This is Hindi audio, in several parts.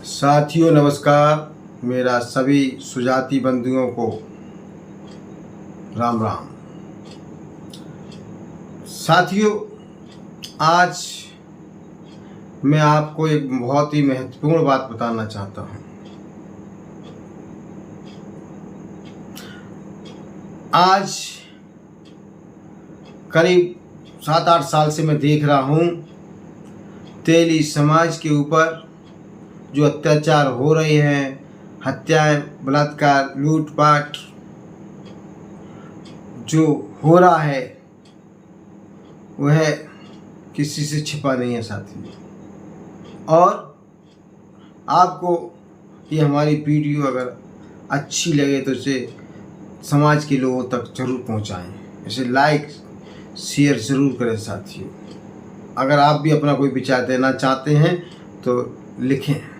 साथियों नमस्कार। मेरा सभी सुजाति बंधुओं को राम राम। साथियों, आज मैं आपको एक बहुत ही महत्वपूर्ण बात बताना चाहता हूँ। आज करीब 7-8 साल से मैं देख रहा हूँ तेली समाज के ऊपर जो अत्याचार हो रहे हैं, हत्याएं, बलात्कार, लूटपाट जो हो रहा है वह किसी से छिपा नहीं है साथियों। और आपको ये हमारी वीडियो अगर अच्छी लगे तो इसे समाज के लोगों तक जरूर पहुंचाएं। इसे लाइक शेयर ज़रूर करें साथियों। अगर आप भी अपना कोई विचार देना चाहते हैं तो लिखें।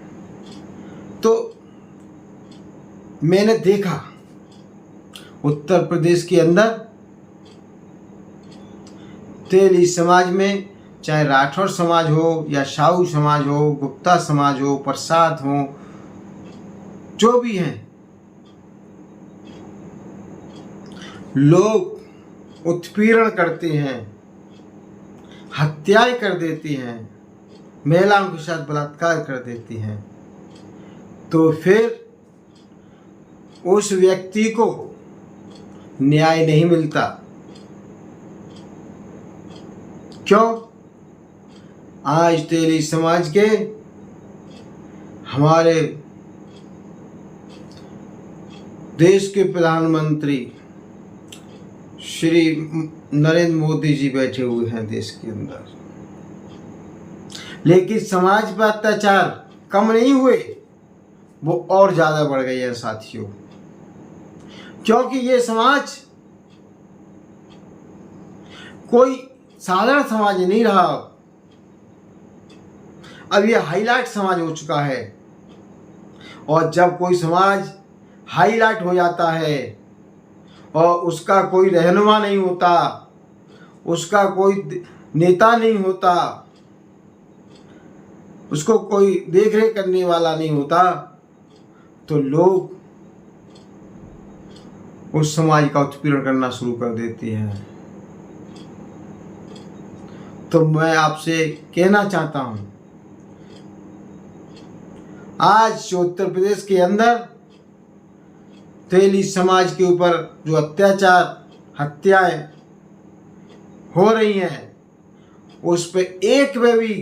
तो मैंने देखा उत्तर प्रदेश के अंदर तेली समाज में, चाहे राठौर समाज हो या साहू समाज हो, गुप्ता समाज हो, प्रसाद हो, जो भी हैं, लोग उत्पीड़न करते हैं, हत्याएं कर देती हैं, महिलाओं के साथ बलात्कार कर देती हैं। तो फिर उस व्यक्ति को न्याय नहीं मिलता। क्यों? आज तेली समाज के हमारे देश के प्रधानमंत्री श्री नरेंद्र मोदी जी बैठे हुए हैं देश के अंदर, लेकिन समाज पर अत्याचार कम नहीं हुए, वो और ज़्यादा बढ़ गई है साथियों। क्योंकि ये समाज कोई साधारण समाज नहीं रहा, अब ये हाईलाइट समाज हो चुका है। और जब कोई समाज हाईलाइट हो जाता है और उसका कोई रहनुमा नहीं होता, उसका कोई नेता नहीं होता, उसको कोई देखरेख करने वाला नहीं होता, तो लोग उस समाज का उत्पीड़न करना शुरू कर देते हैं। तो मैं आपसे कहना चाहता हूं, आज जो उत्तर प्रदेश के अंदर तेली समाज के ऊपर जो अत्याचार, हत्याएं हो रही हैं, उस पे एक में भी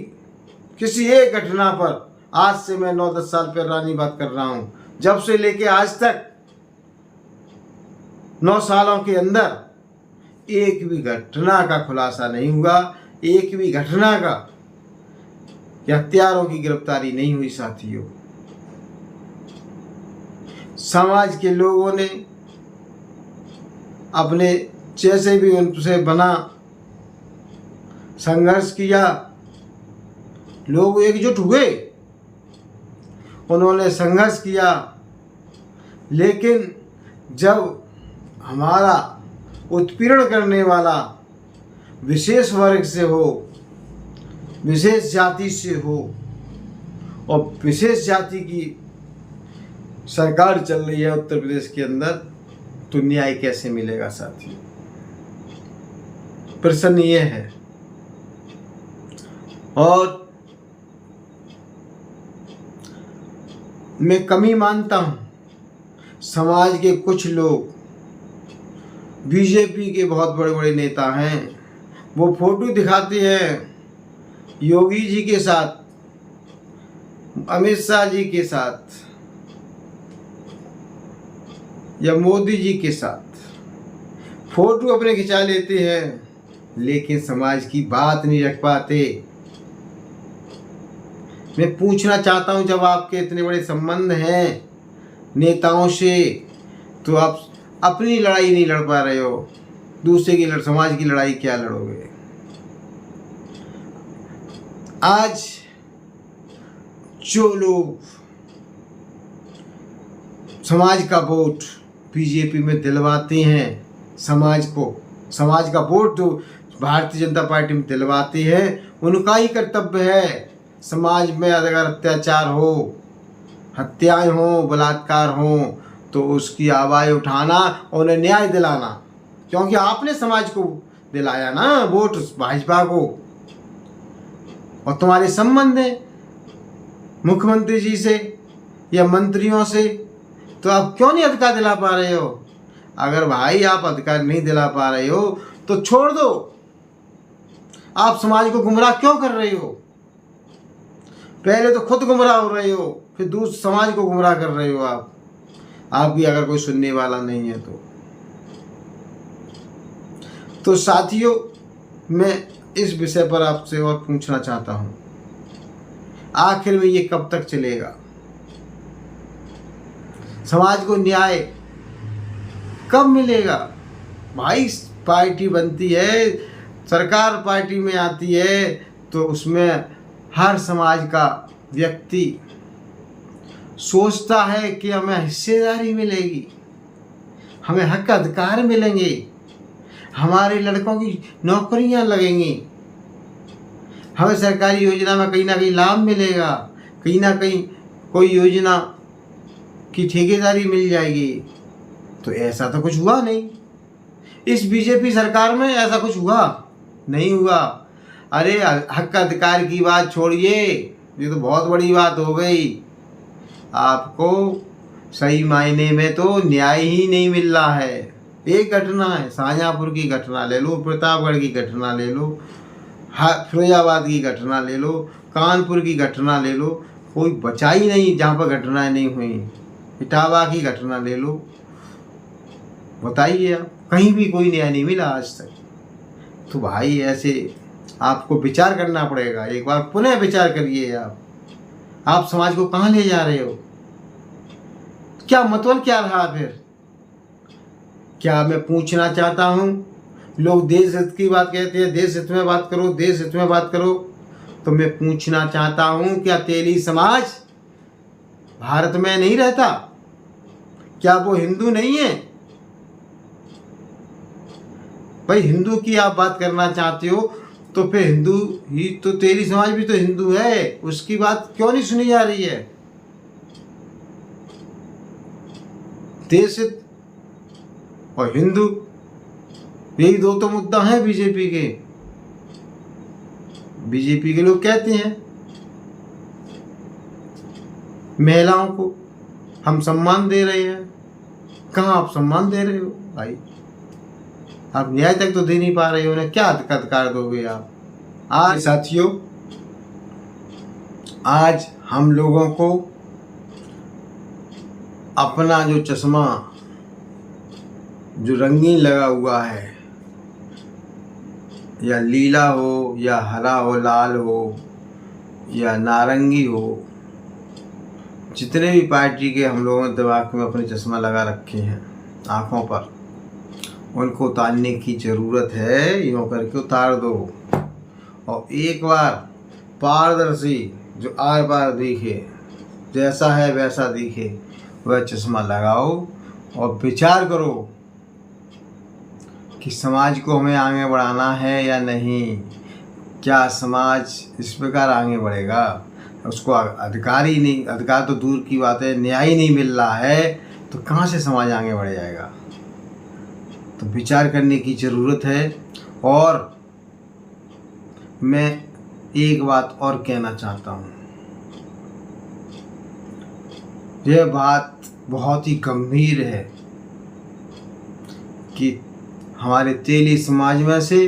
किसी एक घटना पर, आज से मैं 9-10 साल पहले बात कर रहा हूं, जब से लेके आज तक 9 सालों के अंदर एक भी घटना का खुलासा नहीं हुआ, एक भी घटना का हत्यारों की गिरफ्तारी नहीं हुई साथियों। समाज के लोगों ने अपने जैसे भी उनसे बना संघर्ष किया, लोग एकजुट हुए, उन्होंने संघर्ष किया। लेकिन जब हमारा उत्पीड़न करने वाला विशेष वर्ग से हो, विशेष जाति से हो, और विशेष जाति की सरकार चल रही है उत्तर प्रदेश के अंदर, तो न्याय कैसे मिलेगा साथियों? प्रश्न ये है। और मैं कमी मानता हूं, समाज के कुछ लोग, बीजेपी के बहुत बड़े बड़े नेता हैं, वो फोटो दिखाते हैं योगी जी के साथ, अमित शाह जी के साथ या मोदी जी के साथ, फोटो अपने खिंचा लेते हैं, लेकिन समाज की बात नहीं रख पाते। मैं पूछना चाहता हूं, जब आपके इतने बड़े संबंध हैं नेताओं से, तो आप अपनी लड़ाई नहीं लड़ पा रहे हो, दूसरे की समाज की लड़ाई क्या लड़ोगे? आज जो लोग समाज का वोट बीजेपी में दिलवाते हैं, समाज का वोट जो भारतीय जनता पार्टी में दिलवाते हैं, उनका ही कर्तव्य है समाज में अगर अत्याचार हो, हत्याएं हों, बलात्कार हों, तो उसकी आवाज़ उठाना और उन्हें न्याय दिलाना, क्योंकि आपने समाज को दिलाया ना वोट भाजपा को, और तुम्हारे संबंध है मुख्यमंत्री जी से या मंत्रियों से, तो आप क्यों नहीं अधिकार दिला पा रहे हो? अगर भाई आप अधिकार नहीं दिला पा रहे हो तो छोड़ दो। आप समाज को गुमराह क्यों कर रहे हो? पहले तो खुद गुमराह हो रहे हो, फिर दूसरे समाज को गुमराह कर रहे हो आप भी, अगर कोई सुनने वाला नहीं है तो साथियों, मैं इस विषय पर आपसे और पूछना चाहता हूं, आखिर में ये कब तक चलेगा? समाज को न्याय कब मिलेगा? भाई पार्टी बनती है, सरकार पार्टी में आती है, तो उसमें हर समाज का व्यक्ति सोचता है कि हमें हिस्सेदारी मिलेगी, हमें हक अधिकार मिलेंगे, हमारे लड़कों की नौकरियां लगेंगी, हमें सरकारी योजना में कहीं ना कहीं लाभ मिलेगा, कहीं ना कहीं कोई योजना की ठेकेदारी मिल जाएगी। तो ऐसा तो कुछ हुआ नहीं। इस बीजेपी सरकार में ऐसा कुछ हुआ नहीं हुआ। अरे हक अधिकार की बात छोड़िए, ये तो बहुत बड़ी बात हो गई। आपको सही मायने में तो न्याय ही नहीं मिल रहा है। एक घटना है, शाहजहाँपुर की घटना ले लो, प्रतापगढ़ की घटना ले लो, फिरोजाबाद की घटना ले लो, कानपुर की घटना ले लो, कोई बचा ही नहीं जहाँ पर घटनाएं नहीं हुई। इटावा की घटना ले लो, बताइए आप, कहीं भी कोई न्याय नहीं मिला आज तक। तो भाई ऐसे आपको विचार करना पड़ेगा, एक बार पुनः विचार करिए। आप समाज को कहाँ ले जा रहे हो? क्या मतलब क्या रहा फिर? क्या मैं पूछना चाहता हूँ, लोग देश हित की बात कहते हैं, देश हित में बात करो, देश हित में बात करो, तो मैं पूछना चाहता हूँ, क्या तेली समाज भारत में नहीं रहता? क्या वो हिंदू नहीं है? भाई हिंदू की आप बात करना चाहते हो तो फिर हिंदू ही तो, तेली समाज भी तो हिंदू है, उसकी बात क्यों नहीं सुनी जा रही है? देश हित और हिंदू, यही दो तो मुद्दा है बीजेपी के। बीजेपी के लोग कहते हैं महिलाओं को हम सम्मान दे रहे हैं। कहाँ आप सम्मान दे रहे हो भाई? आप न्याय तक तो दे नहीं पा रहे हो, उन्हें क्या अधिकार दोगे आप? आज साथियों, आज हम लोगों को अपना जो चश्मा जो रंगीन लगा हुआ है, या लीला हो या हरा हो, लाल हो या नारंगी हो, जितने भी पार्टी के हम लोगों ने दिमाग में अपने चश्मा लगा रखे हैं आँखों पर, उनको उतारने की ज़रूरत है। यूँ करके उतार दो और एक बार पारदर्शी, जो आर पार दिखे, जैसा है वैसा दिखे, वह चश्मा लगाओ और विचार करो कि समाज को हमें आगे बढ़ाना है या नहीं। क्या समाज इस प्रकार आगे बढ़ेगा? उसको अधिकार ही नहीं, अधिकार तो दूर की बात है, न्याय नहीं मिल रहा है, तो कहाँ से समाज आगे बढ़ जाएगा? तो विचार करने की ज़रूरत है। और मैं एक बात और कहना चाहता हूँ, यह बात बहुत ही गंभीर है कि हमारे तेली समाज में से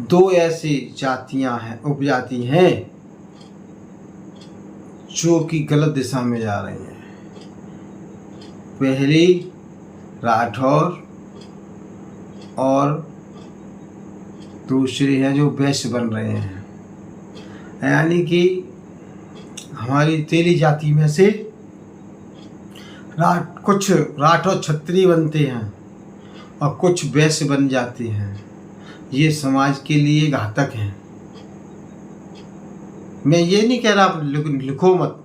दो ऐसी जातियां हैं, उपजाति हैं, जो कि गलत दिशा में जा रही हैं। पहली राठौर और दूसरी हैं जो वैश्य बन रहे हैं। यानी कि हमारी तेली जाति में से कुछ राठौर क्षत्रिय बनते हैं और कुछ वैश्य बन जाते हैं। ये समाज के लिए घातक हैं। मैं ये नहीं कह रहा आप लिखो मत,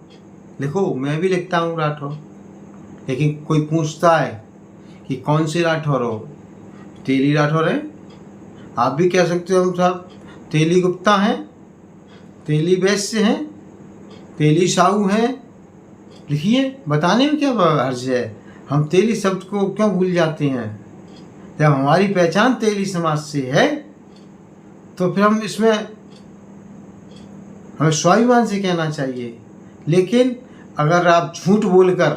लिखो, मैं भी लिखता हूँ राठौर, लेकिन कोई पूछता है कि कौन से राठौर हो? तेली राठौर है? आप भी कह सकते हो हम साहब तेली गुप्ता हैं, तेली वैश्य हैं, तेली साहू हैं, लिखिए, बताने में क्या हर्ज है। हम तेली शब्द को क्यों भूल जाते हैं? जब हमारी पहचान तेली समाज से है तो फिर हम इसमें हमें स्वाभिमान से कहना चाहिए। लेकिन अगर आप झूठ बोलकर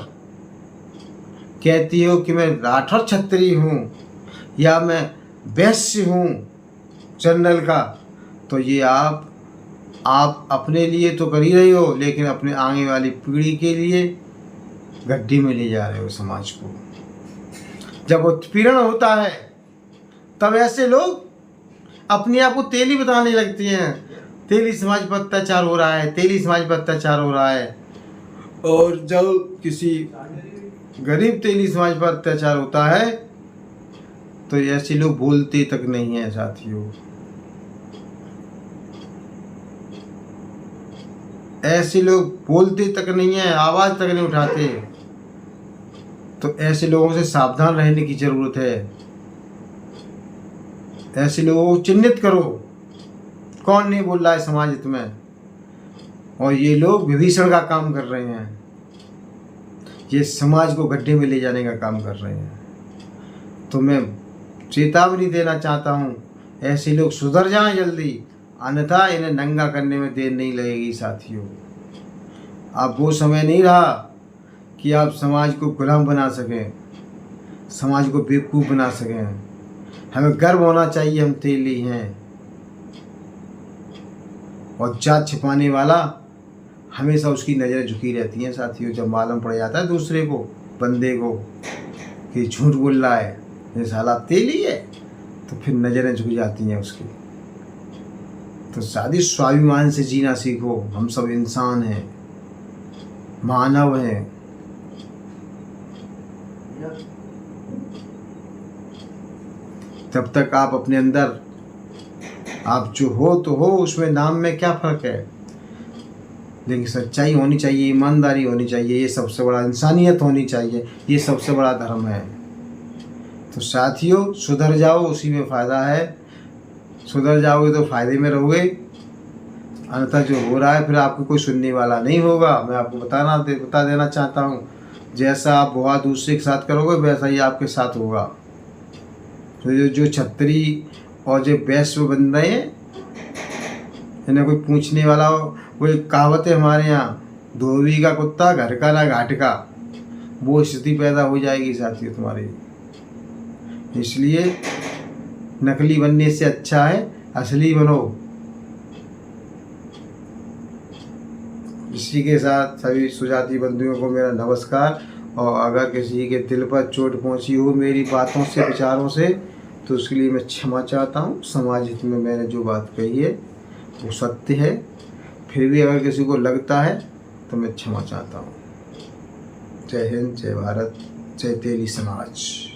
कहती हो कि मैं राठौर क्षत्रिय हूँ या मैं वैश्य हूँ जनरल का, तो ये आप अपने लिए तो कर ही रही हो, लेकिन अपने आगे वाली पीढ़ी के लिए गड्ढे में ले जा रहे हो समाज को। जब उत्पीड़न होता है तब ऐसे लोग अपने आप को तेली बताने लगते हैं, तेली समाज पर अत्याचार हो रहा है, तेली समाज पर अत्याचार हो रहा है। और जब किसी गरीब तेली समाज पर अत्याचार होता है तो ऐसे लोग बोलते तक नहीं हैं साथियों। ऐसे लोग बोलते तक नहीं है, आवाज़ तक नहीं उठाते। तो ऐसे लोगों से सावधान रहने की ज़रूरत है। ऐसे लोगों को चिन्हित करो, कौन नहीं बोल रहा है समाज हित में। और ये लोग विभीषण का काम कर रहे हैं, ये समाज को गड्ढे में ले जाने का काम कर रहे हैं। तो मैं चेतावनी देना चाहता हूँ, ऐसे लोग सुधर जाएं जल्दी, अन्यथा इन्हें नंगा करने में देर नहीं लगेगी साथियों। अब वो समय नहीं रहा कि आप समाज को गुलाम बना सकें, समाज को बेवकूफ़ बना सकें। हमें गर्व होना चाहिए, हम तेली हैं। और जात छिपाने वाला हमेशा उसकी नज़रें झुकी रहती हैं साथियों। जब मालूम पड़ जाता है दूसरे को, बंदे को, कि झूठ बोल रहा है, ये साला तेली है, तो फिर नज़रें झुक जाती हैं उसकी। तो शादी स्वाभिमान से जीना सीखो। हम सब इंसान हैं, मानव हैं। तब तक आप अपने अंदर आप जो हो तो हो, उसमें नाम में क्या फ़र्क है। लेकिन सच्चाई होनी चाहिए, ईमानदारी होनी चाहिए, ये सबसे बड़ा इंसानियत होनी चाहिए, ये सबसे बड़ा धर्म है। तो साथियों सुधर जाओ, उसी में फ़ायदा है। सुधर जाओगे तो फ़ायदे में रहोगे, अन्यथा जो हो रहा है फिर आपको कोई सुनने वाला नहीं होगा। मैं आपको बता देना चाहता हूँ, जैसा आप बुआ दूसरे के साथ करोगे वैसा ही आपके साथ होगा। तो जो क्षत्रिय और जो वैश्य बन रहे हैं, इन्हें कोई पूछने वाला हो। वो एक कहावत है हमारे यहाँ, धोबी का कुत्ता घर का ना घाट का, वो स्थिति पैदा हो जाएगी साथियों तुम्हारी। इसलिए नकली बनने से अच्छा है असली बनो। इसी के साथ सभी सुजाति बंधुओं को मेरा नमस्कार। और अगर किसी के दिल पर चोट पहुंची हो मेरी बातों से, विचारों से, तो उसके लिए मैं क्षमा चाहता हूं। समाज हित में मैंने जो बात कही है वो सत्य है। फिर भी अगर किसी को लगता है तो मैं क्षमा चाहता हूं। जय हिंद, जय भारत, जय तेली समाज।